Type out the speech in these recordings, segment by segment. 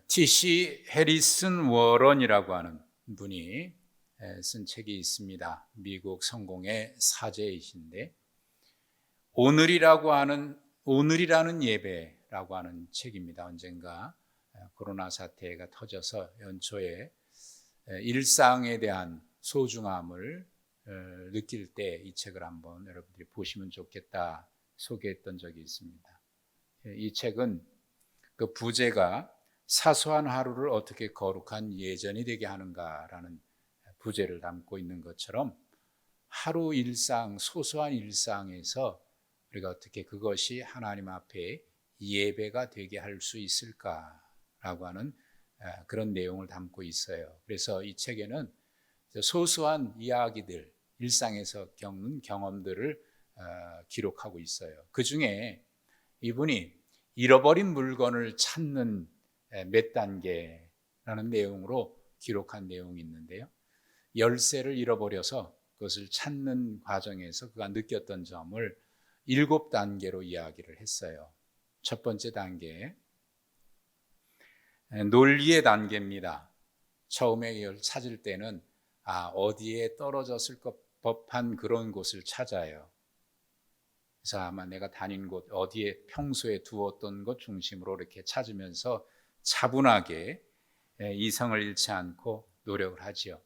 T.C. 해리슨 워런이라고 하는 분이 쓴 책이 있습니다. 미국 성공의 사제이신데 오늘이라는 예배라고 하는 책입니다. 언젠가 코로나 사태가 터져서 연초에 일상에 대한 소중함을 느낄 때 이 책을 한번 여러분들이 보시면 좋겠다 소개했던 적이 있습니다. 이 책은 그 부제가 사소한 하루를 어떻게 거룩한 예전이 되게 하는가라는 부제를 담고 있는 것처럼 하루 일상, 소소한 일상에서 우리가 어떻게 그것이 하나님 앞에 예배가 되게 할 수 있을까라고 하는 그런 내용을 담고 있어요. 그래서 이 책에는 소소한 이야기들, 일상에서 겪는 경험들을 기록하고 있어요. 그 중에 이분이 잃어버린 물건을 찾는 몇 단계라는 내용으로 기록한 내용이 있는데요. 열쇠를 잃어버려서 그것을 찾는 과정에서 그가 느꼈던 점을 7단계로 이야기를 했어요. 첫 번째 단계, 논리의 단계입니다. 처음에 이걸 찾을 때는 어디에 떨어졌을 법한 그런 곳을 찾아요. 그래서 아마 내가 다닌 곳, 어디에 평소에 두었던 것 중심으로 이렇게 찾으면서 차분하게 이성을 잃지 않고 노력을 하지요.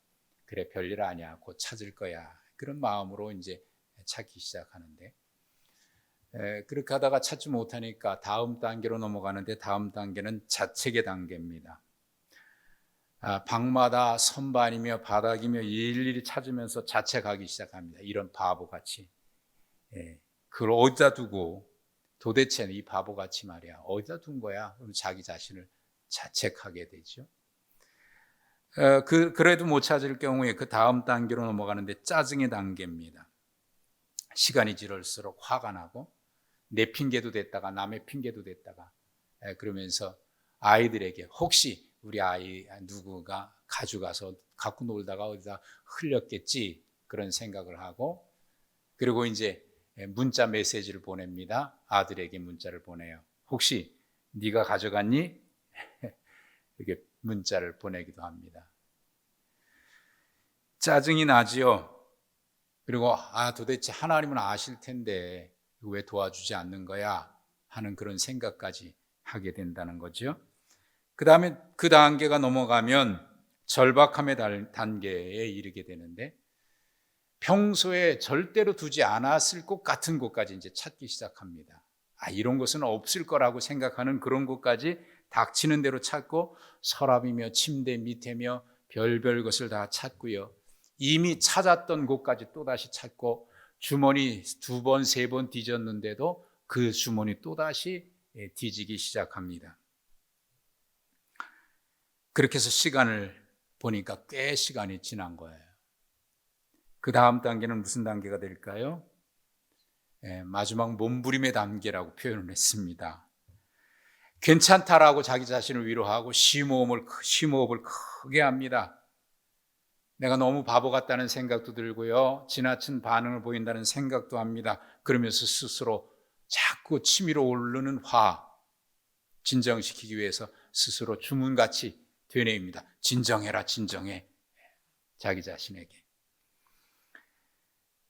그래, 별일 아니야. 곧 찾을 거야. 그런 마음으로 이제 찾기 시작하는데, 그렇게 하다가 찾지 못하니까 다음 단계로 넘어가는데, 다음 단계는 자책의 단계입니다. 방마다 선반이며 바닥이며 일일이 찾으면서 자책하기 시작합니다. 이런 바보같이. 그걸 어디다 두고, 도대체 이 바보같이 말이야, 어디다 둔 거야? 그럼 자기 자신을 자책하게 되죠. 그래도 못 찾을 경우에 그 다음 단계로 넘어가는데 짜증의 단계입니다. 시간이 지날수록 화가 나고 내 핑계도 됐다가 남의 핑계도 됐다가 그러면서 아이들에게 혹시 우리 아이 누구가 가져가서 갖고 놀다가 어디다 흘렸겠지 그런 생각을 하고, 그리고 이제 문자 메시지를 보냅니다. 아들에게 문자를 보내요. 혹시 네가 가져갔니? 이렇게 문자를 보내기도 합니다. 짜증이 나지요. 그리고 도대체 하나님은 아실 텐데 왜 도와주지 않는 거야 하는 그런 생각까지 하게 된다는 거죠. 그 다음에 그 단계가 넘어가면 절박함의 단계에 이르게 되는데, 평소에 절대로 두지 않았을 것 같은 곳까지 이제 찾기 시작합니다. 이런 곳은 없을 거라고 생각하는 그런 곳까지 닥치는 대로 찾고, 서랍이며 침대 밑에며 별별 것을 다 찾고요. 이미 찾았던 곳까지 또다시 찾고, 주머니 2번, 3번 뒤졌는데도 그 주머니 또다시 뒤지기 시작합니다. 그렇게 해서 시간을 보니까 꽤 시간이 지난 거예요. 그 다음 단계는 무슨 단계가 될까요? 마지막 몸부림의 단계라고 표현을 했습니다. 괜찮다라고 자기 자신을 위로하고 심호흡을 크게 합니다. 내가 너무 바보 같다는 생각도 들고요, 지나친 반응을 보인다는 생각도 합니다. 그러면서 스스로 자꾸 치밀어 오르는 화 진정시키기 위해서 스스로 주문같이 되뇌입니다. 진정해라, 진정해. 자기 자신에게.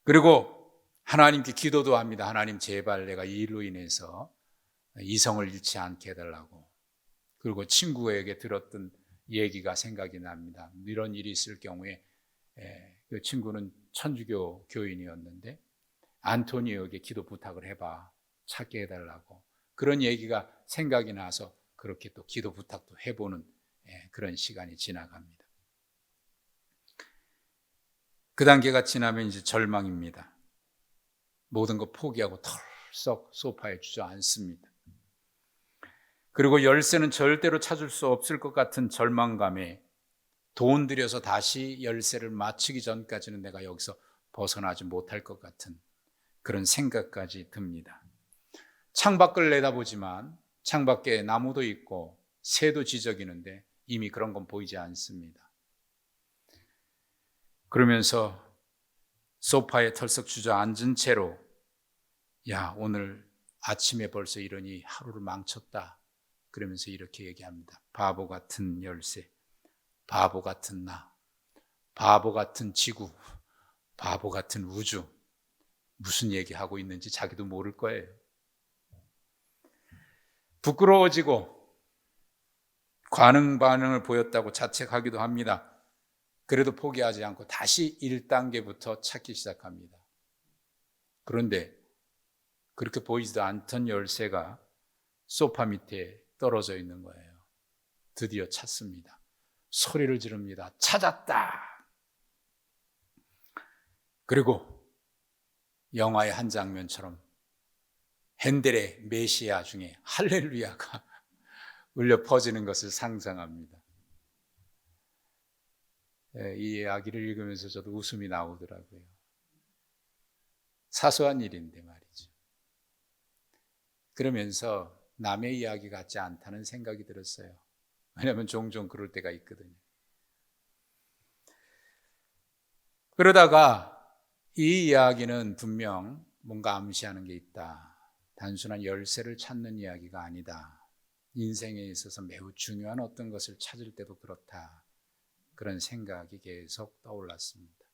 그리고 하나님께 기도도 합니다. 하나님, 제발 내가 이 일로 인해서 이성을 잃지 않게 해달라고. 그리고 친구에게 들었던 얘기가 생각이 납니다. 이런 일이 있을 경우에 그 친구는 천주교 교인이었는데 안토니오에게 기도 부탁을 해봐, 찾게 해달라고. 그런 얘기가 생각이 나서 그렇게 또 기도 부탁도 해보는 그런 시간이 지나갑니다. 그 단계가 지나면 이제 절망입니다. 모든 거 포기하고 털썩 소파에 주저앉습니다. 그리고 열쇠는 절대로 찾을 수 없을 것 같은 절망감에 돈 들여서 다시 열쇠를 맞추기 전까지는 내가 여기서 벗어나지 못할 것 같은 그런 생각까지 듭니다. 창밖을 내다보지만 창밖에 나무도 있고 새도 지저귀는데 이미 그런 건 보이지 않습니다. 그러면서 소파에 털썩 주저앉은 채로 오늘 아침에 벌써 이러니 하루를 망쳤다, 그러면서 이렇게 얘기합니다. 바보 같은 열쇠, 바보 같은 나, 바보 같은 지구, 바보 같은 우주. 무슨 얘기하고 있는지 자기도 모를 거예요. 부끄러워지고 반응을 보였다고 자책하기도 합니다. 그래도 포기하지 않고 다시 1단계부터 찾기 시작합니다. 그런데 그렇게 보이지도 않던 열쇠가 소파 밑에 떨어져 있는 거예요. 드디어 찾습니다. 소리를 지릅니다. 찾았다! 그리고 영화의 한 장면처럼 핸델의 메시아 중에 할렐루야가 울려 퍼지는 것을 상상합니다. 이 이야기를 읽으면서 저도 웃음이 나오더라고요. 사소한 일인데 말이죠. 그러면서 남의 이야기 같지 않다는 생각이 들었어요. 왜냐하면 종종 그럴 때가 있거든요. 그러다가 이 이야기는 분명 뭔가 암시하는 게 있다. 단순한 열쇠를 찾는 이야기가 아니다. 인생에 있어서 매우 중요한 어떤 것을 찾을 때도 그렇다. 그런 생각이 계속 떠올랐습니다.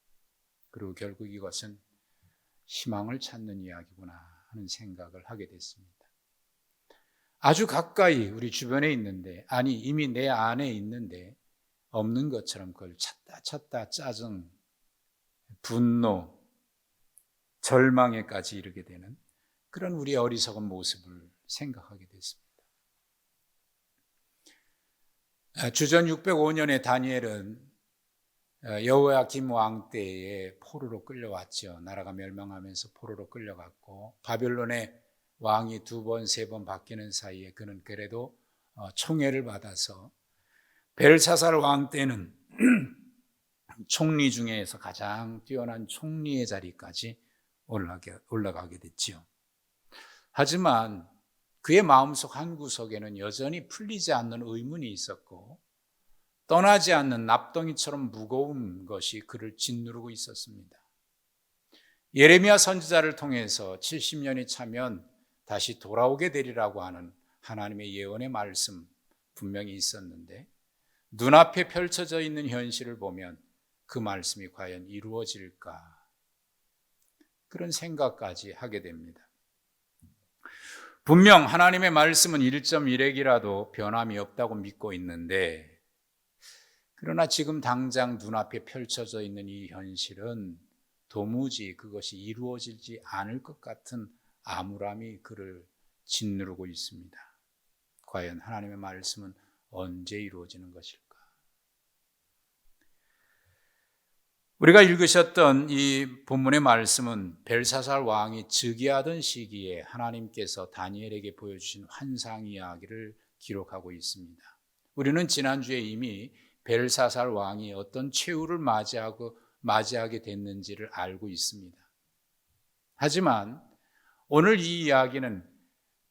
그리고 결국 이것은 희망을 찾는 이야기구나 하는 생각을 하게 됐습니다. 아주 가까이 우리 주변에 있는데, 아니 이미 내 안에 있는데 없는 것처럼 그걸 찾다 짜증, 분노, 절망에까지 이르게 되는 그런 우리의 어리석은 모습을 생각하게 됐습니다. 주전 605년에 다니엘은 여호야김 왕 때에 포로로 끌려왔죠. 나라가 멸망하면서 포로로 끌려갔고 바벨론의 왕이 2번, 3번 바뀌는 사이에 그는 그래도 총애를 받아서 벨사살 왕 때는 총리 중에서 가장 뛰어난 총리의 자리까지 올라가게 됐지요. 하지만 그의 마음속 한 구석에는 여전히 풀리지 않는 의문이 있었고 떠나지 않는 납덩이처럼 무거운 것이 그를 짓누르고 있었습니다. 예레미야 선지자를 통해서 70년이 차면 다시 돌아오게 되리라고 하는 하나님의 예언의 말씀 분명히 있었는데 눈앞에 펼쳐져 있는 현실을 보면 그 말씀이 과연 이루어질까? 그런 생각까지 하게 됩니다. 분명 하나님의 말씀은 1.1핵이라도 변함이 없다고 믿고 있는데 그러나 지금 당장 눈앞에 펼쳐져 있는 이 현실은 도무지 그것이 이루어지지 않을 것 같은 암울함이 그를 짓누르고 있습니다. 과연 하나님의 말씀은 언제 이루어지는 것일까? 우리가 읽으셨던 이 본문의 말씀은 벨사살 왕이 즉위하던 시기에 하나님께서 다니엘에게 보여주신 환상 이야기를 기록하고 있습니다. 우리는 지난주에 이미 벨사살 왕이 어떤 최후를 맞이하게 됐는지를 알고 있습니다. 하지만 오늘 이 이야기는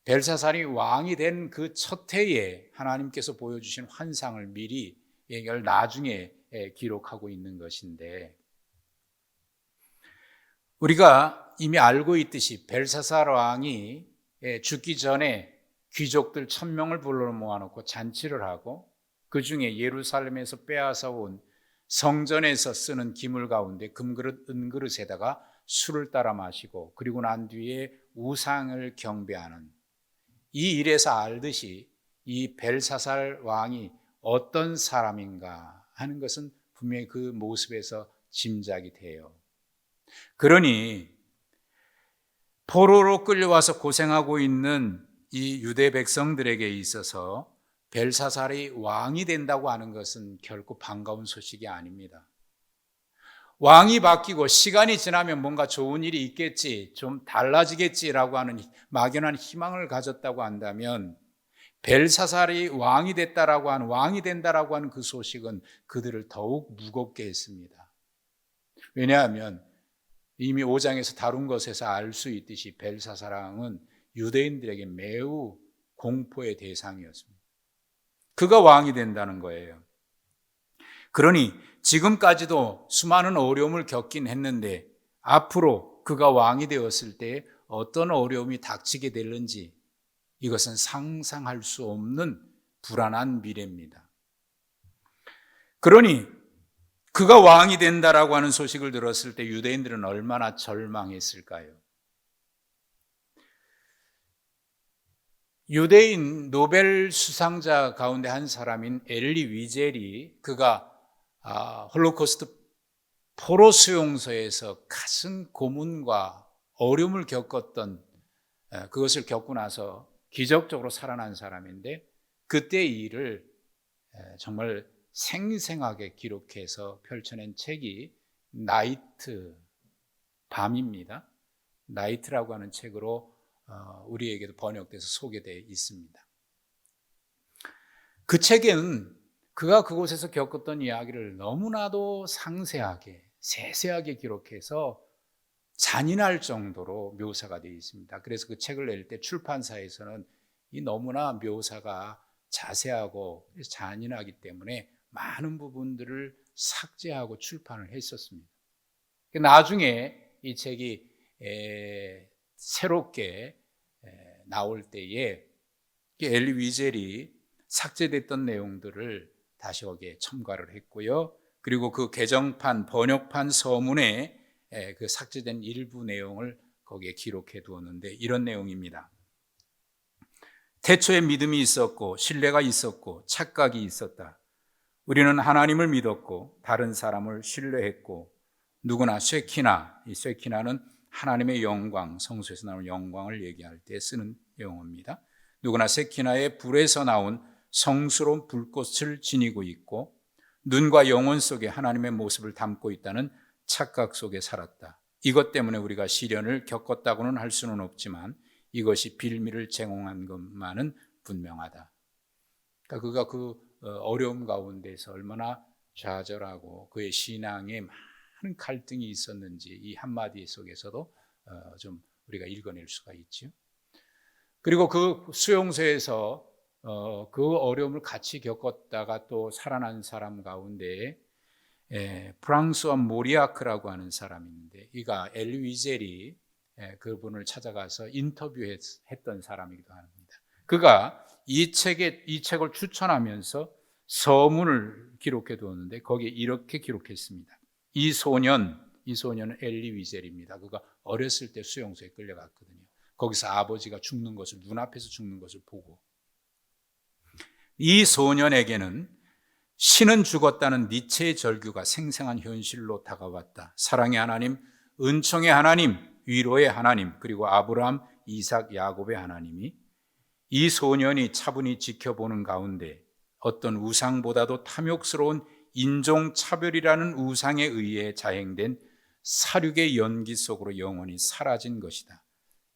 벨사살이 왕이 된 그 첫 해에 하나님께서 보여주신 환상을 미리 이걸 나중에 기록하고 있는 것인데 우리가 이미 알고 있듯이 벨사살 왕이 죽기 전에 귀족들 1000명을 불러 모아놓고 잔치를 하고 그 중에 예루살렘에서 빼앗아 온 성전에서 쓰는 기물 가운데 금그릇, 은그릇에다가 술을 따라 마시고 그리고 난 뒤에 우상을 경배하는 이 일에서 알듯이 이 벨사살 왕이 어떤 사람인가 하는 것은 분명히 그 모습에서 짐작이 돼요. 그러니 포로로 끌려와서 고생하고 있는 이 유대 백성들에게 있어서 벨사살이 왕이 된다고 하는 것은 결코 반가운 소식이 아닙니다. 왕이 바뀌고 시간이 지나면 뭔가 좋은 일이 있겠지, 좀 달라지겠지라고 하는 막연한 희망을 가졌다고 한다면 벨사살이 왕이 된다라고 하는 그 소식은 그들을 더욱 무겁게 했습니다. 왜냐하면 이미 5장에서 다룬 것에서 알 수 있듯이 벨사살 왕은 유대인들에게 매우 공포의 대상이었습니다. 그가 왕이 된다는 거예요. 그러니 지금까지도 수많은 어려움을 겪긴 했는데 앞으로 그가 왕이 되었을 때 어떤 어려움이 닥치게 될는지 이것은 상상할 수 없는 불안한 미래입니다. 그러니 그가 왕이 된다라고 하는 소식을 들었을 때 유대인들은 얼마나 절망했을까요? 유대인 노벨 수상자 가운데 한 사람인 엘리 위젤이 그가 홀로코스트 포로 수용소에서 가슴 고문과 어려움을 겪었던 그것을 겪고 나서 기적적으로 살아난 사람인데 그때 이 일을 정말 생생하게 기록해서 펼쳐낸 책이 나이트, 밤입니다. 나이트라고 하는 책으로 우리에게도 번역돼서 소개되어 있습니다. 그 책에는 그가 그곳에서 겪었던 이야기를 너무나도 상세하게 세세하게 기록해서 잔인할 정도로 묘사가 되어 있습니다. 그래서 그 책을 낼 때 출판사에서는 이 너무나 묘사가 자세하고 잔인하기 때문에 많은 부분들을 삭제하고 출판을 했었습니다. 나중에 이 책이 새롭게 나올 때에 엘리 위젤이 삭제됐던 내용들을 다시 거기에 첨가를 했고요. 그리고 그 개정판, 번역판 서문에 그 삭제된 일부 내용을 거기에 기록해 두었는데 이런 내용입니다. 태초에 믿음이 있었고 신뢰가 있었고 착각이 있었다. 우리는 하나님을 믿었고 다른 사람을 신뢰했고 누구나 쉐키나, 이 쉐키나는 하나님의 영광, 성소에서 나오는 영광을 얘기할 때 쓰는 용어입니다. 누구나 쉐키나의 불에서 나온 성스러운 불꽃을 지니고 있고 눈과 영혼 속에 하나님의 모습을 담고 있다는 착각 속에 살았다. 이것 때문에 우리가 시련을 겪었다고는 할 수는 없지만 이것이 빌미를 제공한 것만은 분명하다. 그러니까 그가 그 어려움 가운데서 얼마나 좌절하고 그의 신앙에 많은 갈등이 있었는지 이 한마디 속에서도 좀 우리가 읽어낼 수가 있죠. 그리고 그 수용소에서 그 어려움을 같이 겪었다가 또 살아난 사람 가운데 프랑스와 모리아크라고 하는 사람이 있는데 이가 엘리 위젤이 그분을 찾아가서 인터뷰했던 사람이기도 합니다. 그가 이 책을 추천하면서 서문을 기록해 두었는데 거기에 이렇게 기록했습니다. 이 소년은 엘리 위젤입니다. 그가 어렸을 때 수용소에 끌려갔거든요. 거기서 아버지가 죽는 것을 눈앞에서 죽는 것을 보고 이 소년에게는 신은 죽었다는 니체의 절규가 생생한 현실로 다가왔다. 사랑의 하나님, 은총의 하나님, 위로의 하나님, 그리고 아브라함, 이삭, 야곱의 하나님이 이 소년이 차분히 지켜보는 가운데 어떤 우상보다도 탐욕스러운 인종차별이라는 우상에 의해 자행된 사륙의 연기 속으로 영원히 사라진 것이다.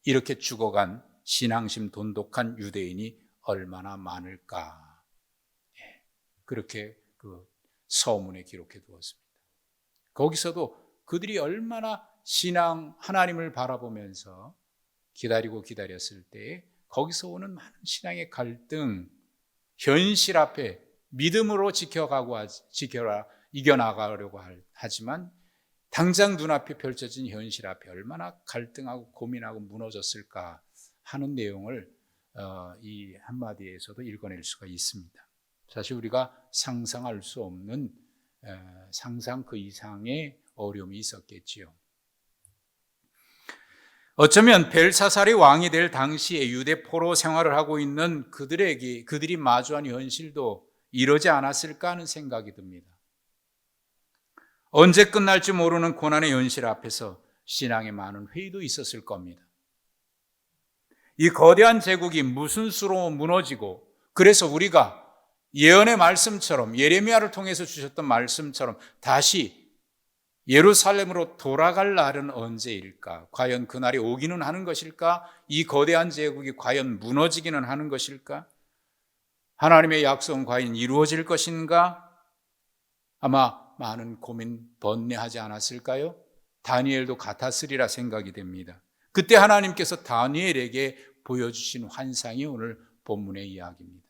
이렇게 죽어간 신앙심 돈독한 유대인이 얼마나 많을까. 그렇게 그 서문에 기록해 두었습니다. 거기서도 그들이 얼마나 신앙 하나님을 바라보면서 기다렸을 때 거기서 오는 많은 신앙의 갈등, 현실 앞에 믿음으로 이겨나가려고 하지만 당장 눈앞에 펼쳐진 현실 앞에 얼마나 갈등하고 고민하고 무너졌을까 하는 내용을 이 한마디에서도 읽어낼 수가 있습니다. 사실 우리가 상상할 수 없는 상상 그 이상의 어려움이 있었겠지요. 어쩌면 벨사살이 왕이 될 당시에 유대 포로 생활을 하고 있는 그들이 마주한 현실도 이러지 않았을까 하는 생각이 듭니다. 언제 끝날지 모르는 고난의 현실 앞에서 신앙의 많은 회의도 있었을 겁니다. 이 거대한 제국이 무슨 수로 무너지고 그래서 우리가 예언의 말씀처럼 예레미야를 통해서 주셨던 말씀처럼 다시 예루살렘으로 돌아갈 날은 언제일까? 과연 그날이 오기는 하는 것일까? 이 거대한 제국이 과연 무너지기는 하는 것일까? 하나님의 약속은 과연 이루어질 것인가? 아마 많은 고민 번뇌하지 않았을까요? 다니엘도 같았으리라 생각이 됩니다. 그때 하나님께서 다니엘에게 보여주신 환상이 오늘 본문의 이야기입니다.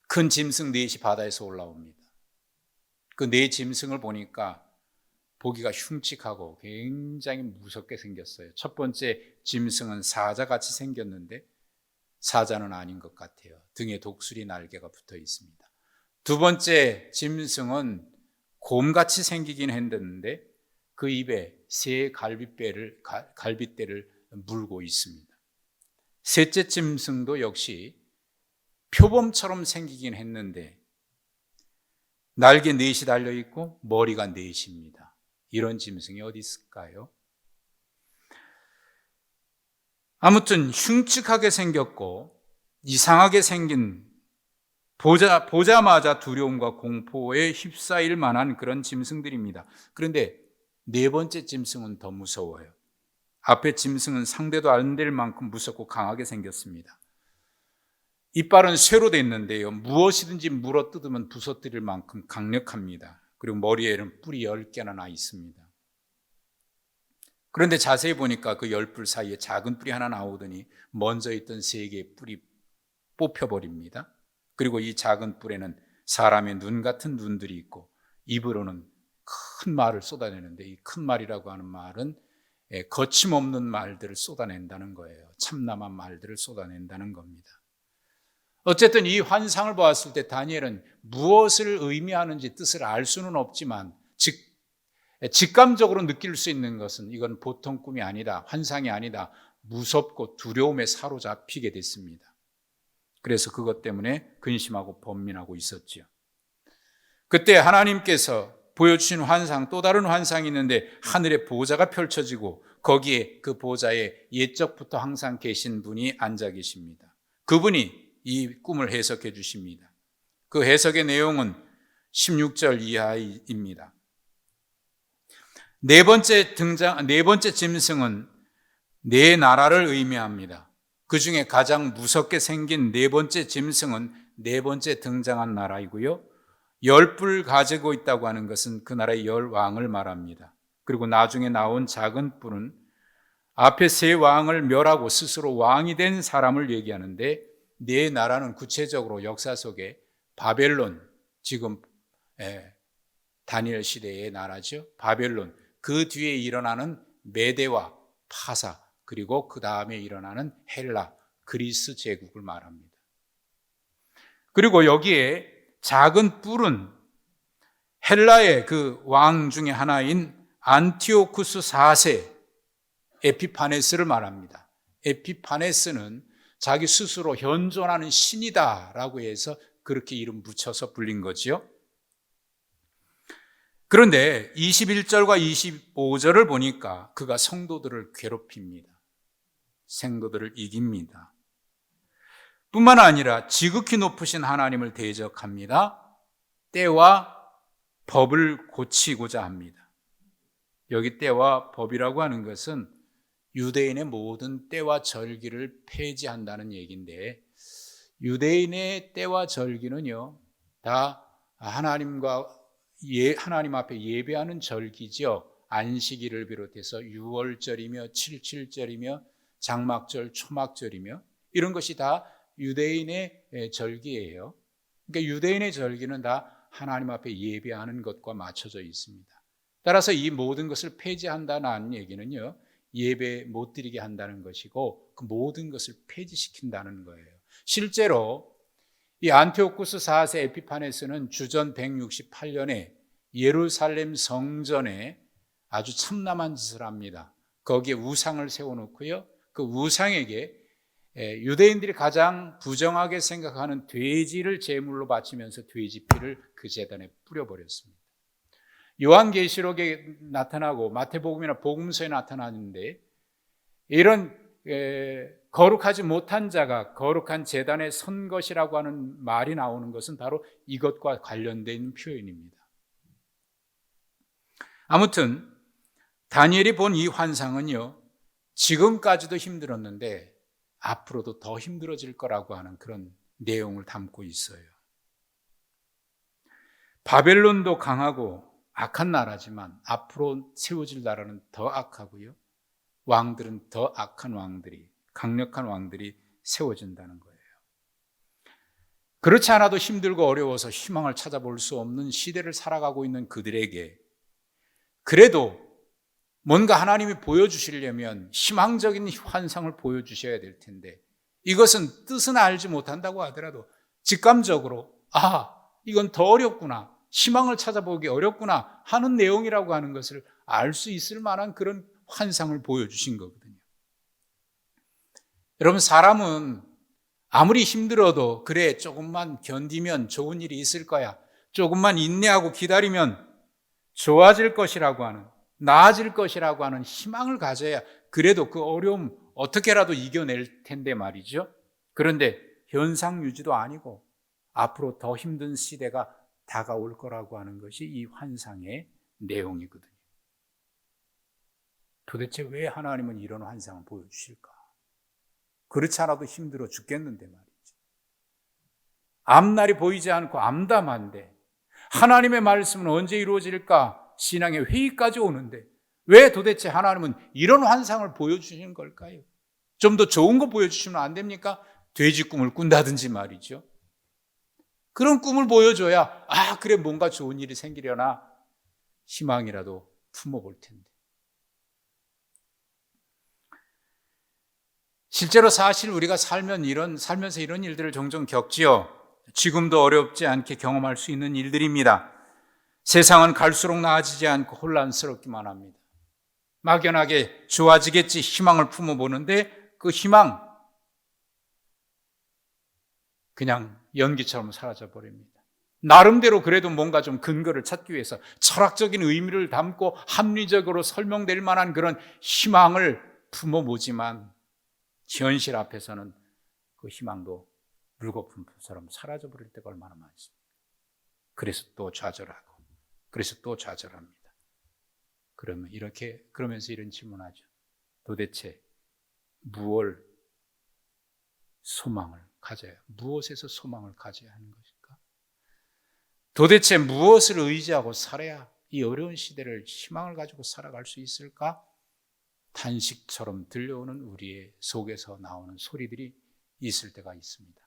큰 짐승 넷이 바다에서 올라옵니다. 그 네 짐승을 보니까 보기가 흉측하고 굉장히 무섭게 생겼어요. 첫 번째 짐승은 사자같이 생겼는데 사자는 아닌 것 같아요. 등에 독수리 날개가 붙어 있습니다. 두 번째 짐승은 곰같이 생기긴 했는데 그 입에 새 갈빗대를 물고 있습니다. 셋째 짐승도 역시 표범처럼 생기긴 했는데 날개 넷이 달려있고 머리가 넷입니다. 이런 짐승이 어디 있을까요? 아무튼 흉측하게 생겼고 이상하게 생긴 보자마자 두려움과 공포에 휩싸일 만한 그런 짐승들입니다. 그런데 네 번째 짐승은 더 무서워요. 앞에 짐승은 상대도 안 될 만큼 무섭고 강하게 생겼습니다. 이빨은 쇠로 됐는데요, 무엇이든지 물어뜯으면 부서뜨릴 만큼 강력합니다. 그리고 머리에는 뿔이 10개나 나 있습니다. 그런데 자세히 보니까 그 10뿔 사이에 작은 뿔이 하나 나오더니 먼저 있던 3개의 뿔이 뽑혀버립니다. 그리고 이 작은 뿔에는 사람의 눈 같은 눈들이 있고 입으로는 큰 말을 쏟아내는데, 이 큰 말이라고 하는 말은 거침없는 말들을 쏟아낸다는 거예요. 참남한 말들을 쏟아낸다는 겁니다. 어쨌든 이 환상을 보았을 때 다니엘은 무엇을 의미하는지 뜻을 알 수는 없지만 직감적으로 느낄 수 있는 것은 이건 보통 꿈이 아니다, 환상이 아니다, 무섭고 두려움에 사로잡히게 됐습니다. 그래서 그것 때문에 근심하고 번민하고 있었지요. 그때 하나님께서 보여주신 환상, 또 다른 환상이 있는데 하늘에 보좌가 펼쳐지고 거기에 그 보좌에 옛적부터 항상 계신 분이 앉아 계십니다. 그분이 이 꿈을 해석해 주십니다. 그 해석의 내용은 16절 이하입니다. 네 번째 짐승은 네 나라를 의미합니다. 그 중에 가장 무섭게 생긴 네 번째 짐승은 네 번째 등장한 나라이고요, 10뿔 가지고 있다고 하는 것은 그 나라의 10왕을 말합니다. 그리고 나중에 나온 작은 뿔은 앞에 3왕을 멸하고 스스로 왕이 된 사람을 얘기하는데, 네 나라는 구체적으로 역사 속에 바벨론, 지금 다니엘 시대의 나라죠. 바벨론, 그 뒤에 일어나는 메대와 파사, 그리고 그 다음에 일어나는 헬라, 그리스 제국을 말합니다. 그리고 여기에 작은 뿔은 헬라의 그 왕 중에 하나인 안티오쿠스 4세 에피파네스를 말합니다. 에피파네스는 자기 스스로 현존하는 신이다라고 해서 그렇게 이름 붙여서 불린 거지요. 그런데 21절과 25절을 보니까 그가 성도들을 괴롭힙니다. 성도들을 이깁니다. 뿐만 아니라 지극히 높으신 하나님을 대적합니다. 때와 법을 고치고자 합니다. 여기 때와 법이라고 하는 것은 유대인의 모든 때와 절기를 폐지한다는 얘기인데, 유대인의 때와 절기는요, 다 하나님 앞에 예배하는 절기죠. 안식일을 비롯해서 6월절이며 77절이며 장막절, 초막절이며 이런 것이 다 유대인의 절기예요. 그러니까 유대인의 절기는 다 하나님 앞에 예배하는 것과 맞춰져 있습니다. 따라서 이 모든 것을 폐지한다는 얘기는요, 예배 못 드리게 한다는 것이고 그 모든 것을 폐지시킨다는 거예요. 실제로 이 안티오쿠스 4세 에피파네스는 주전 168년에 예루살렘 성전에 아주 참남한 짓을 합니다. 거기에 우상을 세워놓고요, 그 우상에게 유대인들이 가장 부정하게 생각하는 돼지를 제물로 바치면서 돼지 피를 그 제단에 뿌려버렸습니다. 요한계시록에 나타나고 마태복음이나 복음서에 나타나는데, 이런 거룩하지 못한 자가 거룩한 제단에 선 것이라고 하는 말이 나오는 것은 바로 이것과 관련되어 있는 표현입니다. 아무튼 다니엘이 본 이 환상은요, 지금까지도 힘들었는데 앞으로도 더 힘들어질 거라고 하는 그런 내용을 담고 있어요. 바벨론도 강하고 악한 나라지만 앞으로 세워질 나라는 더 악하고요, 왕들은 더 악한 왕들이, 강력한 왕들이 세워진다는 거예요. 그렇지 않아도 힘들고 어려워서 희망을 찾아볼 수 없는 시대를 살아가고 있는 그들에게 그래도 뭔가 하나님이 보여주시려면 희망적인 환상을 보여주셔야 될 텐데, 이것은 뜻은 알지 못한다고 하더라도 직감적으로 이건 더 어렵구나, 희망을 찾아보기 어렵구나 하는 내용이라고 하는 것을 알 수 있을 만한 그런 환상을 보여주신 거거든요. 여러분, 사람은 아무리 힘들어도 그래 조금만 견디면 좋은 일이 있을 거야, 조금만 인내하고 기다리면 좋아질 것이라고 하는, 나아질 것이라고 하는 희망을 가져야 그래도 그 어려움 어떻게라도 이겨낼 텐데 말이죠. 그런데 현상 유지도 아니고 앞으로 더 힘든 시대가 다가올 거라고 하는 것이 이 환상의 내용이거든요. 도대체 왜 하나님은 이런 환상을 보여주실까? 그렇지 않아도 힘들어 죽겠는데 말이죠. 앞날이 보이지 않고 암담한데 하나님의 말씀은 언제 이루어질까? 신앙의 회의까지 오는데 왜 도대체 하나님은 이런 환상을 보여주시는 걸까요? 좀 더 좋은 거 보여주시면 안 됩니까? 돼지 꿈을 꾼다든지 말이죠. 그런 꿈을 보여줘야 그래 뭔가 좋은 일이 생기려나 희망이라도 품어볼 텐데. 실제로 사실 우리가 살면서 이런 일들을 종종 겪지요. 지금도 어렵지 않게 경험할 수 있는 일들입니다. 세상은 갈수록 나아지지 않고 혼란스럽기만 합니다. 막연하게 좋아지겠지 희망을 품어보는데 그 희망 그냥 연기처럼 사라져버립니다. 나름대로 그래도 뭔가 좀 근거를 찾기 위해서 철학적인 의미를 담고 합리적으로 설명될 만한 그런 희망을 품어보지만 현실 앞에서는 그 희망도 물거품처럼 사라져버릴 때가 얼마나 많습니까? 그래서 또 좌절하고 그래서 또 좌절합니다. 그러면서 이런 질문하죠. 도대체 무엇에서 소망을 가져야 하는 것일까? 도대체 무엇을 의지하고 살아야 이 어려운 시대를 희망을 가지고 살아갈 수 있을까? 탄식처럼 들려오는 우리의 속에서 나오는 소리들이 있을 때가 있습니다.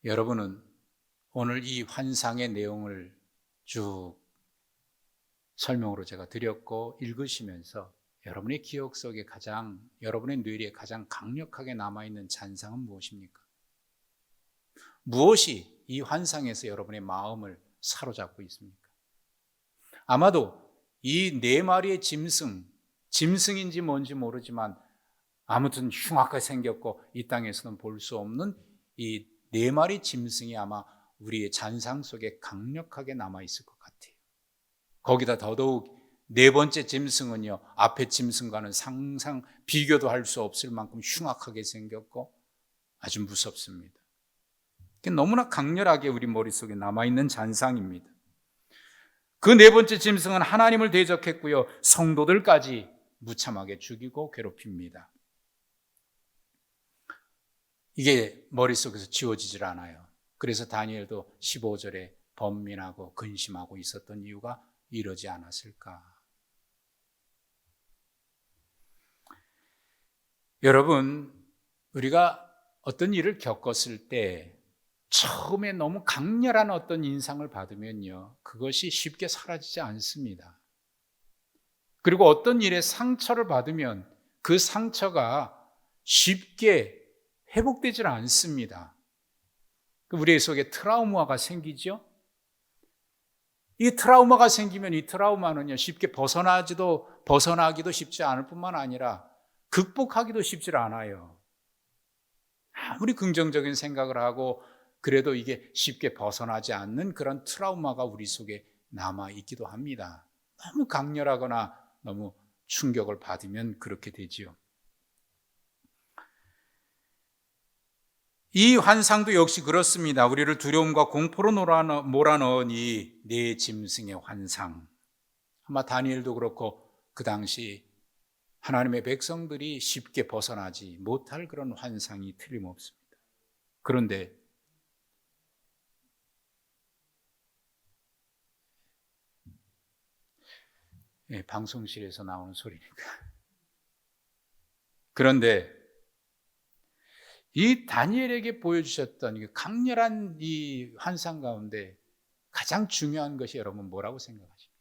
여러분은 오늘 이 환상의 내용을 쭉 설명으로 제가 드렸고 읽으시면서 여러분의 기억 속에 여러분의 뇌리에 가장 강력하게 남아있는 잔상은 무엇입니까? 무엇이 이 환상에서 여러분의 마음을 사로잡고 있습니까? 아마도 이 4마리의 짐승인지 뭔지 모르지만 아무튼 흉악하게 생겼고 이 땅에서는 볼 수 없는 이 4마리 짐승이 아마 우리의 잔상 속에 강력하게 남아있을 것 같아요. 거기다 더더욱 4번째 짐승은요, 앞에 짐승과는 상상 비교도 할 수 없을 만큼 흉악하게 생겼고 아주 무섭습니다. 너무나 강렬하게 우리 머릿속에 남아있는 잔상입니다. 그 4번째 짐승은 하나님을 대적했고요, 성도들까지 무참하게 죽이고 괴롭힙니다. 이게 머릿속에서 지워지질 않아요. 그래서 다니엘도 15절에 번민하고 근심하고 있었던 이유가 이러지 않았을까? 여러분, 우리가 어떤 일을 겪었을 때 처음에 너무 강렬한 어떤 인상을 받으면요, 그것이 쉽게 사라지지 않습니다. 그리고 어떤 일에 상처를 받으면 그 상처가 쉽게 회복되질 않습니다. 우리 속에 트라우마가 생기죠. 이 트라우마가 생기면 이 트라우마는요, 쉽게 벗어나기도 쉽지 않을 뿐만 아니라 극복하기도 쉽지 않아요. 아무리 긍정적인 생각을 하고 그래도 이게 쉽게 벗어나지 않는 그런 트라우마가 우리 속에 남아있기도 합니다. 너무 강렬하거나 너무 충격을 받으면 그렇게 되지요. 이 환상도 역시 그렇습니다. 우리를 두려움과 공포로 몰아넣은 이 4짐승의 환상. 아마 다니엘도 그렇고 그 당시 하나님의 백성들이 쉽게 벗어나지 못할 그런 환상이 틀림없습니다. 그런데 방송실에서 나오는 소리니까. 그런데 이 다니엘에게 보여주셨던 강렬한 이 환상 가운데 가장 중요한 것이 여러분 뭐라고 생각하십니까?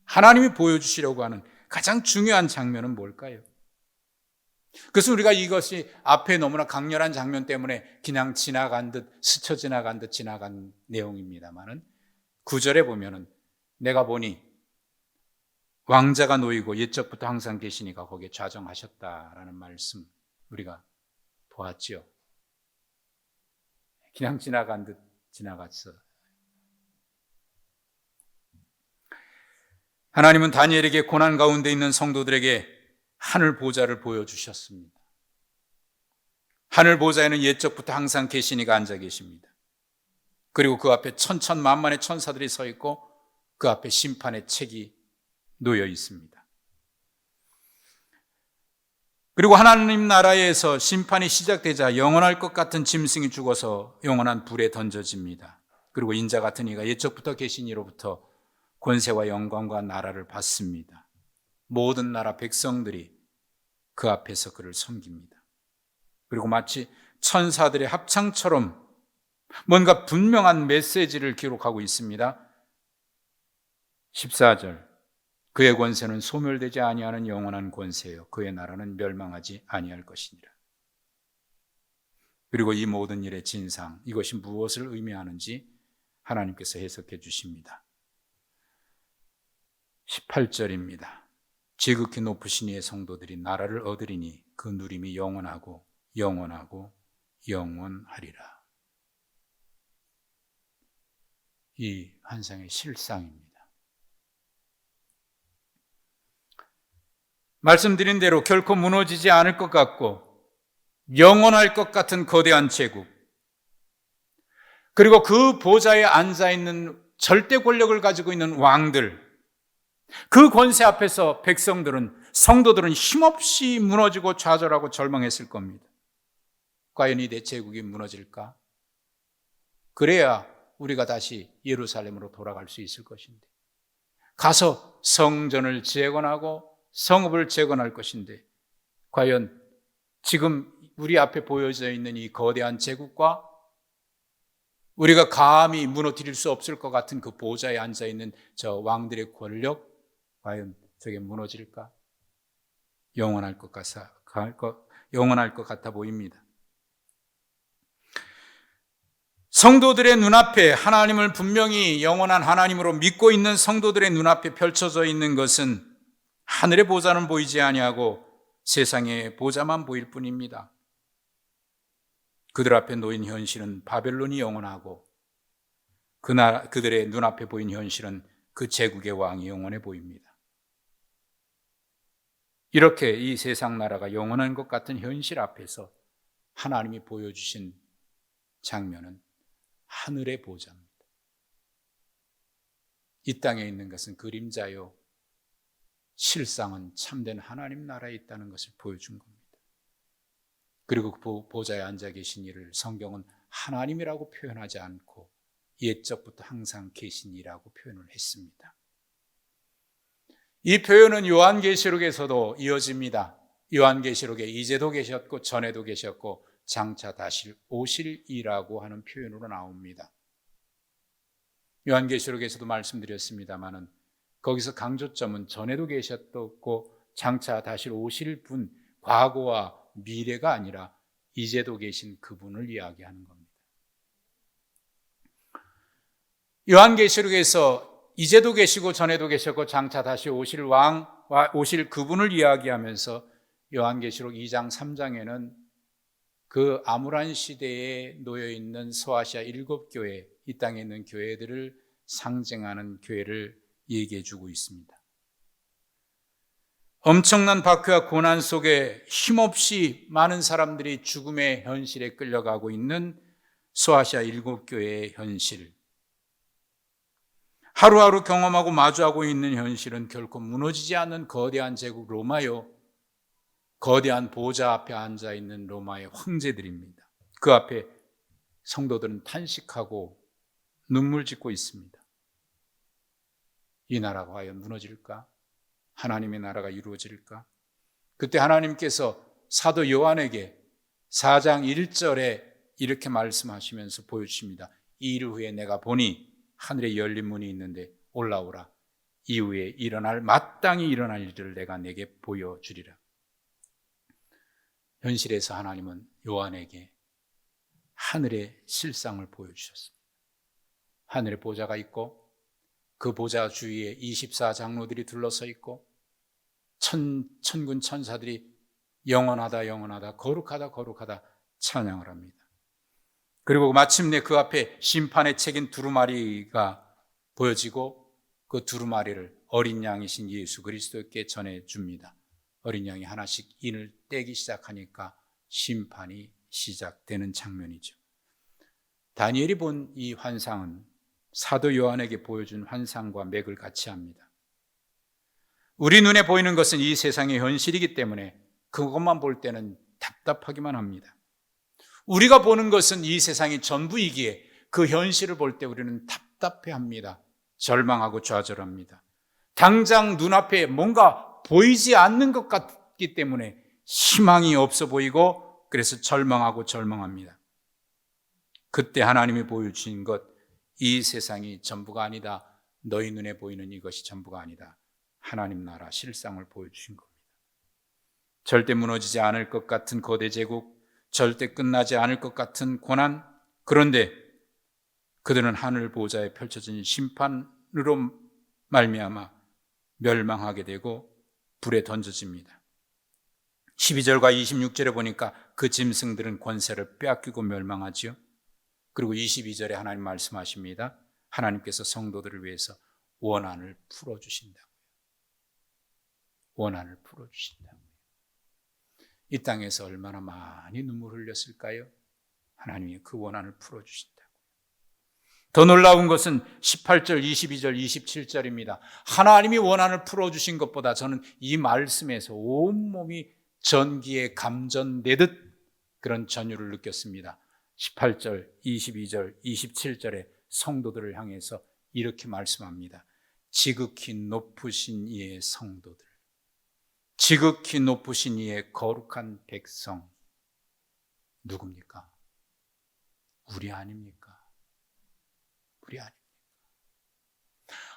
하나님이 보여주시려고 하는 가장 중요한 장면은 뭘까요? 그래서 우리가 이것이 앞에 너무나 강렬한 장면 때문에 그냥 지나간 듯 스쳐 지나간 듯 지나간 내용입니다만은 9절에 보면은 내가 보니 왕자가 놓이고 옛적부터 항상 계시니가 거기에 좌정하셨다라는 말씀 우리가 보았죠. 그냥 지나간 듯 지나갔어. 하나님은 다니엘에게 고난 가운데 있는 성도들에게 하늘 보좌를 보여주셨습니다. 하늘 보좌에는 옛적부터 항상 계시니가 앉아 계십니다. 그리고 그 앞에 천천만만의 천사들이 서 있고 그 앞에 심판의 책이 놓여 있습니다. 그리고 하나님 나라에서 심판이 시작되자 영원할 것 같은 짐승이 죽어서 영원한 불에 던져집니다. 그리고 인자 같은 이가 옛적부터 계신 이로부터 권세와 영광과 나라를 받습니다. 모든 나라 백성들이 그 앞에서 그를 섬깁니다. 그리고 마치 천사들의 합창처럼 뭔가 분명한 메시지를 기록하고 있습니다. 14절 그의 권세는 소멸되지 아니하는 영원한 권세요 그의 나라는 멸망하지 아니할 것이니라. 그리고 이 모든 일의 진상 이것이 무엇을 의미하는지 하나님께서 해석해 주십니다. 18절입니다. 지극히 높으신 이의 성도들이 나라를 얻으리니 그 누림이 영원하고 영원하고 영원하리라. 이 환상의 실상입니다. 말씀드린 대로 결코 무너지지 않을 것 같고 영원할 것 같은 거대한 제국, 그리고 그 보좌에 앉아있는 절대 권력을 가지고 있는 왕들, 그 권세 앞에서 백성들은, 성도들은 힘없이 무너지고 좌절하고 절망했을 겁니다. 과연 이 대제국이 무너질까? 그래야 우리가 다시 예루살렘으로 돌아갈 수 있을 것인데, 가서 성전을 재건하고 성읍을 재건할 것인데, 과연 지금 우리 앞에 보여져 있는 이 거대한 제국과 우리가 감히 무너뜨릴 수 없을 것 같은 그 보좌에 앉아있는 저 왕들의 권력, 과연 저게 무너질까? 영원할 것 같아 보입니다. 성도들의 눈앞에, 하나님을 분명히 영원한 하나님으로 믿고 있는 성도들의 눈앞에 펼쳐져 있는 것은 하늘의 보좌는 보이지 아니하고 세상의 보좌만 보일 뿐입니다. 그들 앞에 놓인 현실은 바벨론이 영원하고 그들의 눈앞에 보인 현실은 그 제국의 왕이 영원해 보입니다. 이렇게 이 세상 나라가 영원한 것 같은 현실 앞에서 하나님이 보여주신 장면은 하늘의 보좌입니다. 이 땅에 있는 것은 그림자요, 실상은 참된 하나님 나라에 있다는 것을 보여준 겁니다. 그리고 그 보좌에 앉아 계신 이를 성경은 하나님이라고 표현하지 않고 옛적부터 항상 계신 이라고 표현을 했습니다. 이 표현은 요한계시록에서도 이어집니다. 요한계시록에 이제도 계셨고 전에도 계셨고 장차 다시 오실 이라고 하는 표현으로 나옵니다. 요한계시록에서도 말씀드렸습니다마는 거기서 강조점은 전에도 계셨고 장차 다시 오실 분, 과거와 미래가 아니라 이제도 계신 그분을 이야기하는 겁니다. 요한계시록에서 이제도 계시고 전에도 계셨고 장차 다시 오실 왕과 오실 그분을 이야기하면서 요한계시록 2장 3장에는 그 암울한 시대에 놓여있는 소아시아 7교회, 이 땅에 있는 교회들을 상징하는 교회를 얘기해 주고 있습니다. 엄청난 박해와 고난 속에 힘없이 많은 사람들이 죽음의 현실에 끌려가고 있는 소아시아 7교회의 현실, 하루하루 경험하고 마주하고 있는 현실은 결코 무너지지 않는 거대한 제국 로마요, 거대한 보좌 앞에 앉아있는 로마의 황제들입니다. 그 앞에 성도들은 탄식하고 눈물 짓고 있습니다. 이 나라가 과연 무너질까? 하나님의 나라가 이루어질까? 그때 하나님께서 사도 요한에게 4장 1절에 이렇게 말씀하시면서 보여주십니다. 이 일 후에 내가 보니 하늘에 열린 문이 있는데 올라오라. 이후에 마땅히 일어날 일을 내가 내게 보여주리라. 현실에서 하나님은 요한에게 하늘의 실상을 보여주셨습니다. 하늘에 보좌가 있고 그 보좌 주위에 24장로들이 둘러서 있고 천군 천사들이 영원하다 영원하다 거룩하다 거룩하다 찬양을 합니다. 그리고 마침내 그 앞에 심판의 책인 두루마리가 보여지고 그 두루마리를 어린 양이신 예수 그리스도께 전해줍니다. 어린 양이 하나씩 인을 떼기 시작하니까 심판이 시작되는 장면이죠. 다니엘이 본 이 환상은 사도 요한에게 보여준 환상과 맥을 같이 합니다. 우리 눈에 보이는 것은 이 세상의 현실이기 때문에 그것만 볼 때는 답답하기만 합니다. 우리가 보는 것은 이 세상이 전부이기에 그 현실을 볼 때 우리는 답답해합니다. 절망하고 좌절합니다. 당장 눈앞에 뭔가 보이지 않는 것 같기 때문에 희망이 없어 보이고 그래서 절망하고 절망합니다. 그때 하나님이 보여주신 것, 이 세상이 전부가 아니다. 너희 눈에 보이는 이것이 전부가 아니다. 하나님 나라 실상을 보여주신 겁니다. 절대 무너지지 않을 것 같은 거대 제국, 절대 끝나지 않을 것 같은 고난, 그런데 그들은 하늘 보좌에 펼쳐진 심판으로 말미암아 멸망하게 되고 불에 던져집니다. 12절과 26절에 보니까 그 짐승들은 권세를 빼앗기고 멸망하지요. 그리고 22절에 하나님 말씀하십니다. 하나님께서 성도들을 위해서 원한을 풀어주신다고요. 원한을 풀어주신다고요. 이 땅에서 얼마나 많이 눈물을 흘렸을까요? 하나님이 그 원한을 풀어주신다고요. 더 놀라운 것은 18절, 22절, 27절입니다. 하나님이 원한을 풀어주신 것보다 저는 이 말씀에서 온몸이 전기에 감전되듯 그런 전율을 느꼈습니다. 18절, 22절, 27절에 성도들을 향해서 이렇게 말씀합니다. 지극히 높으신 이의 성도들, 지극히 높으신 이의 거룩한 백성. 누굽니까? 우리 아닙니까? 우리 아닙니까?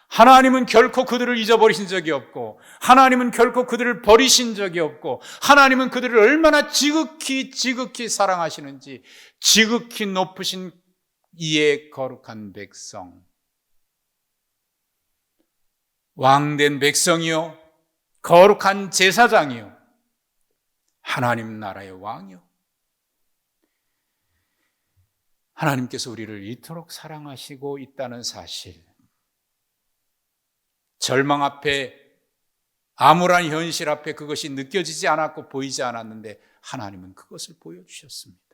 하나님은 결코 그들을 잊어버리신 적이 없고, 하나님은 결코 그들을 버리신 적이 없고, 하나님은 그들을 얼마나 지극히 사랑하시는지, 지극히 높으신 이의 거룩한 백성, 왕된 백성이요, 거룩한 제사장이요, 하나님 나라의 왕이요. 하나님께서 우리를 이토록 사랑하시고 있다는 사실, 절망 앞에, 암울한 현실 앞에 그것이 느껴지지 않았고 보이지 않았는데 하나님은 그것을 보여주셨습니다.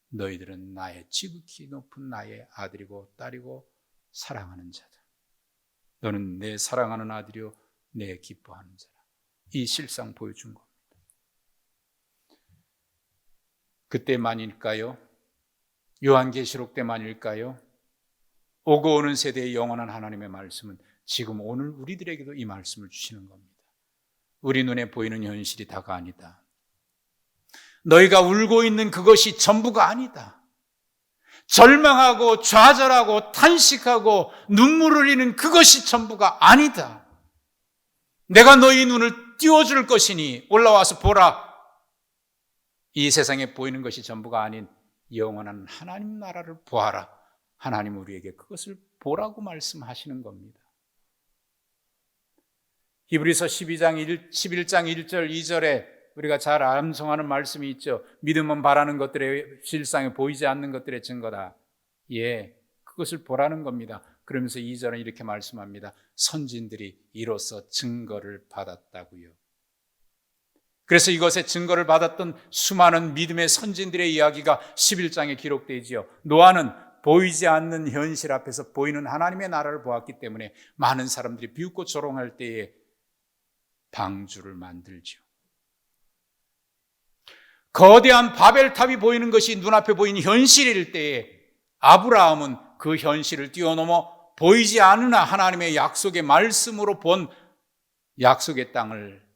너희들은 나의 지극히 높은 나의 아들이고 딸이고 사랑하는 자다. 너는 내 사랑하는 아들이요 내 기뻐하는 자라. 이 실상 보여준 겁니다. 그때만일까요? 요한계시록 때만일까요? 오고 오는 세대의 영원한 하나님의 말씀은 지금 오늘 우리들에게도 이 말씀을 주시는 겁니다. 우리 눈에 보이는 현실이 다가 아니다. 너희가 울고 있는 그것이 전부가 아니다. 절망하고 좌절하고 탄식하고 눈물을 흘리는 그것이 전부가 아니다. 내가 너희 눈을 띄워줄 것이니 올라와서 보라. 이 세상에 보이는 것이 전부가 아닌 영원한 하나님 나라를 보아라. 하나님 우리에게 그것을 보라고 말씀하시는 겁니다. 히브리서 11장 1절 2절에 우리가 잘 암송하는 말씀이 있죠. 믿음은 바라는 것들의 실상에 보이지 않는 것들의 증거다. 예, 그것을 보라는 겁니다. 그러면서 2절은 이렇게 말씀합니다. 선진들이 이로써 증거를 받았다고요. 그래서 이것의 증거를 받았던 수많은 믿음의 선진들의 이야기가 11장에 기록되지요. 노아는 보이지 않는 현실 앞에서 보이는 하나님의 나라를 보았기 때문에 많은 사람들이 비웃고 조롱할 때에 방주를 만들죠. 거대한 바벨탑이 보이는 것이 눈앞에 보이는 현실일 때에 아브라함은 그 현실을 뛰어넘어 보이지 않으나 하나님의 약속의 말씀으로 본 약속의 땅을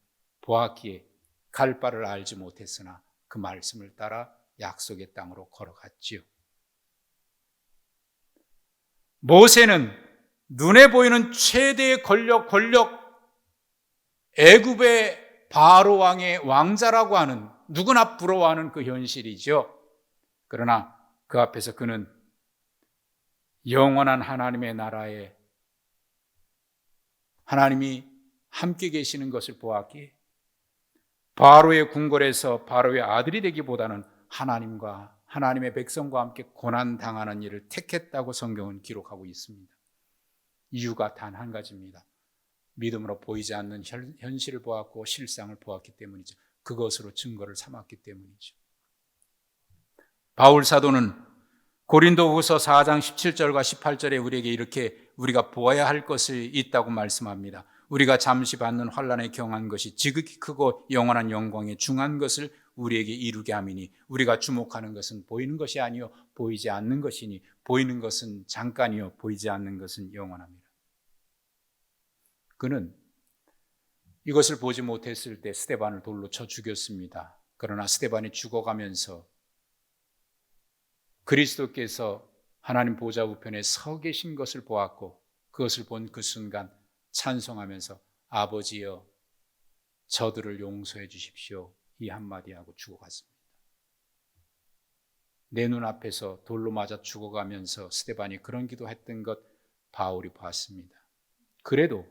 보았기에 갈 바를 알지 못했으나 그 말씀을 따라 약속의 땅으로 걸어갔지요. 모세는 눈에 보이는 최대의 권력 애굽의 바로 왕의 왕자라고 하는 누구나 부러워하는 그 현실이죠. 그러나 그 앞에서 그는 영원한 하나님의 나라에 하나님이 함께 계시는 것을 보았기에 바로의 궁궐에서 바로의 아들이 되기보다는 하나님과 하나님의 백성과 함께 고난당하는 일을 택했다고 성경은 기록하고 있습니다. 이유가 단 한 가지입니다. 믿음으로 보이지 않는 현실을 보았고 실상을 보았기 때문이죠. 그것으로 증거를 삼았기 때문이죠. 바울 사도는 고린도후서 4장 17절과 18절에 우리에게 이렇게 우리가 보아야 할 것이 있다고 말씀합니다. 우리가 잠시 받는 환난에 경한 것이 지극히 크고 영원한 영광에 중한 것을 우리에게 이루게 함이니 우리가 주목하는 것은 보이는 것이 아니요 보이지 않는 것이니 보이는 것은 잠깐이요 보이지 않는 것은 영원합니다. 그는 이것을 보지 못했을 때 스데반을 돌로 쳐 죽였습니다. 그러나 스데반이 죽어가면서 그리스도께서 하나님 보좌 우편에 서 계신 것을 보았고 그것을 본 그 순간 찬송하면서 아버지여 저들을 용서해 주십시오 이 한마디 하고 죽어갔습니다. 내 눈앞에서 돌로 맞아 죽어가면서 스데반이 그런 기도했던 것 바울이 봤습니다. 그래도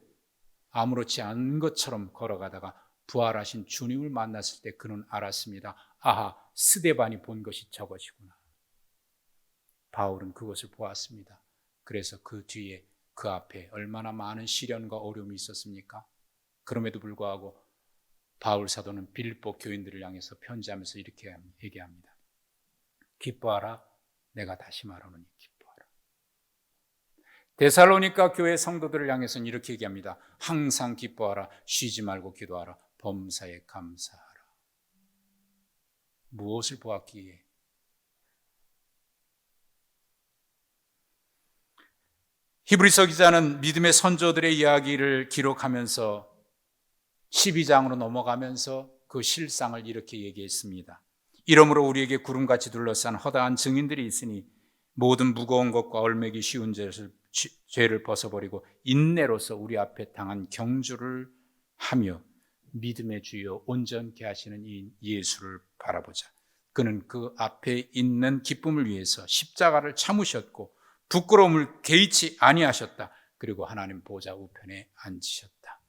아무렇지 않은 것처럼 걸어가다가 부활하신 주님을 만났을 때 그는 알았습니다. 아하, 스데반이 본 것이 저것이구나. 바울은 그것을 보았습니다. 그래서 그 뒤에 그 앞에 얼마나 많은 시련과 어려움이 있었습니까? 그럼에도 불구하고 바울 사도는 빌립보 교인들을 향해서 편지하면서 이렇게 얘기합니다. 기뻐하라, 내가 다시 말하노니 기뻐하라. 데살로니가 교회 성도들을 향해서는 이렇게 얘기합니다. 항상 기뻐하라, 쉬지 말고 기도하라, 범사에 감사하라. 무엇을 보았기에? 히브리서 기자는 믿음의 선조들의 이야기를 기록하면서 12장으로 넘어가면서 그 실상을 이렇게 얘기했습니다. 이러므로 우리에게 구름같이 둘러싼 허다한 증인들이 있으니 모든 무거운 것과 얼매기 쉬운 죄를 벗어버리고 인내로서 우리 앞에 당한 경주를 하며 믿음의 주여 온전케 하시는 이 예수를 바라보자. 그는 그 앞에 있는 기쁨을 위해서 십자가를 참으셨고 부끄러움을 개의치 아니하셨다. 그리고 하나님 보좌 우편에 앉으셨다.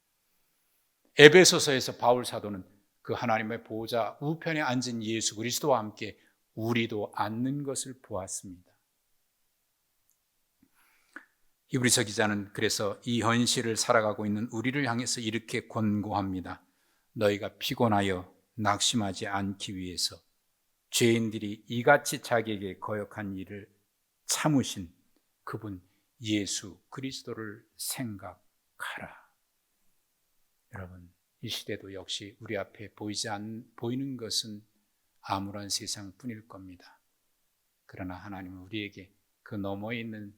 에베소서에서 바울 사도는 그 하나님의 보좌 우편에 앉은 예수 그리스도와 함께 우리도 앉는 것을 보았습니다. 히브리서 기자는 그래서 이 현실을 살아가고 있는 우리를 향해서 이렇게 권고합니다. 너희가 피곤하여 낙심하지 않기 위해서 죄인들이 이같이 자기에게 거역한 일을 참으신 그분 예수 그리스도를 생각하라. 여러분, 이 시대도 역시 우리 앞에 보이는 것은 암울한 세상뿐일 겁니다. 그러나 하나님은 우리에게 그 너머에 있는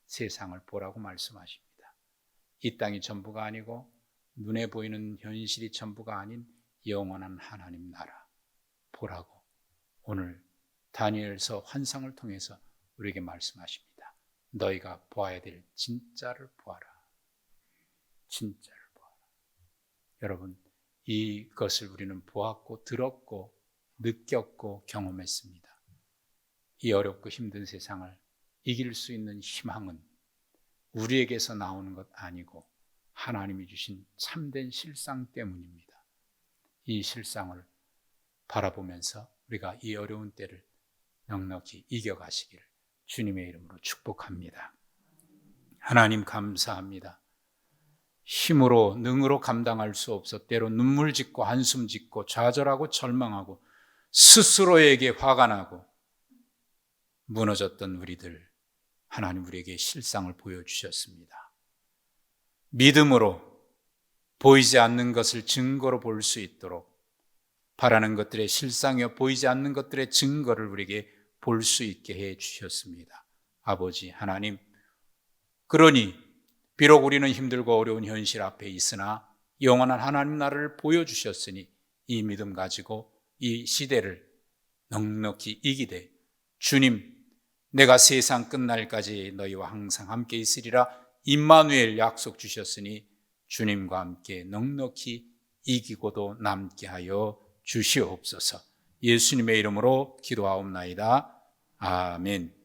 세상을 보라고 말씀하십니다. 이 땅이 전부가 아니고 눈에 보이는 현실이 전부가 아닌 영원한 하나님 나라 보라고 오늘 다니엘서 환상을 통해서 우리에게 말씀하십니다. 너희가 보아야 될 진짜를 보아라. 진짜를 보아라. 여러분, 이것을 우리는 보았고 들었고 느꼈고 경험했습니다. 이 어렵고 힘든 세상을 이길 수 있는 희망은 우리에게서 나오는 것 아니고 하나님이 주신 참된 실상 때문입니다. 이 실상을 바라보면서 우리가 이 어려운 때를 넉넉히 이겨가시기를 주님의 이름으로 축복합니다. 하나님 감사합니다. 힘으로 능으로 감당할 수 없어 때로 눈물 짓고 한숨 짓고 좌절하고 절망하고 스스로에게 화가 나고 무너졌던 우리들, 하나님 우리에게 실상을 보여주셨습니다. 믿음으로 보이지 않는 것을 증거로 볼 수 있도록 바라는 것들의 실상이요 보이지 않는 것들의 증거를 우리에게 볼 수 있게 해 주셨습니다. 아버지 하나님, 그러니 비록 우리는 힘들고 어려운 현실 앞에 있으나 영원한 하나님 나라를 보여주셨으니 이 믿음 가지고 이 시대를 넉넉히 이기되 주님, 내가 세상 끝날까지 너희와 항상 함께 있으리라 임마누엘 약속 주셨으니 주님과 함께 넉넉히 이기고도 남게 하여 주시옵소서. 예수님의 이름으로 기도하옵나이다. 아멘.